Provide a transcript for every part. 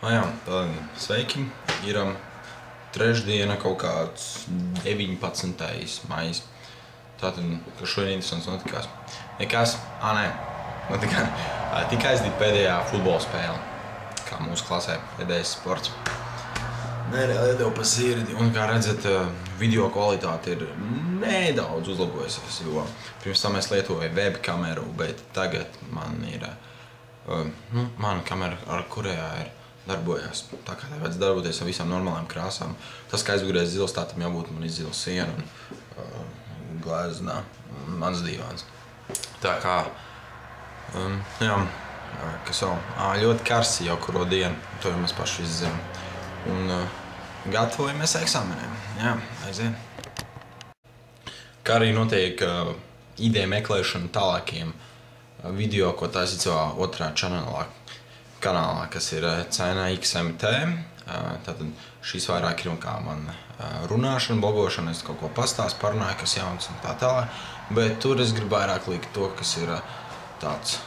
Jā, sveiki. Ir trešdiena kaut kāds 19. maijs. Tātad, ka šodien interesants notikās. Nekas? Nē. Tika aizdīta pēdējā futbola spēle. Kā mūsu klasē, pēdējais sports. Nereāli iedeva pa sirdi. Un kā redzat, video kvalitāte ir nedaudz uzlabojusies, jo pirms tam es lietoju webkameru, bet tagad man ir mana kamera, ar kurējā darbojās. Tā kā tā vajadz darboties ar visām normālām krāsām. Tas, kā aizgurēs zils, tā tam jābūt man izzila siena un glēznā mans divāns. Tā kā, jā, kas vēl, ļoti karsts jau kuro dienu, to jau mēs paši izzinām. Un gatavojamies eksāmeniem. Jā, aizvien. Kā arī notiek ideja meklēšana tālākiem video, ko taisīt savā otrā kanālā, kas ir CNXMT. Tātad šīs vairāk ir kā man runāšana, blogošana, es kaut ko pastāstu, parunāju, kas jauns un tā tālāk. Bet tur es gribu vairāk likt to, kas ir tāds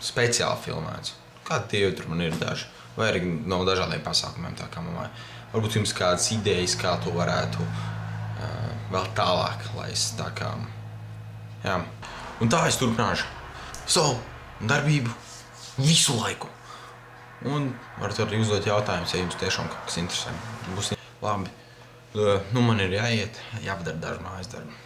speciāli filmēts. Kādi tie tur man ir daži. Vai arī no dažādiem pasākumiem, tā kā mamāja. Varbūt jums kādas idejas, kā to varētu vēl tālāk laist, tā kā, jā. Un tā es turpināšu savu darbību visu laiku. Un varat arī uzdot jautājumus, ja jums tiešām kaut kas interesē. Būs labi. Nu, man ir jāiet, jāpadara daži mājas darbi.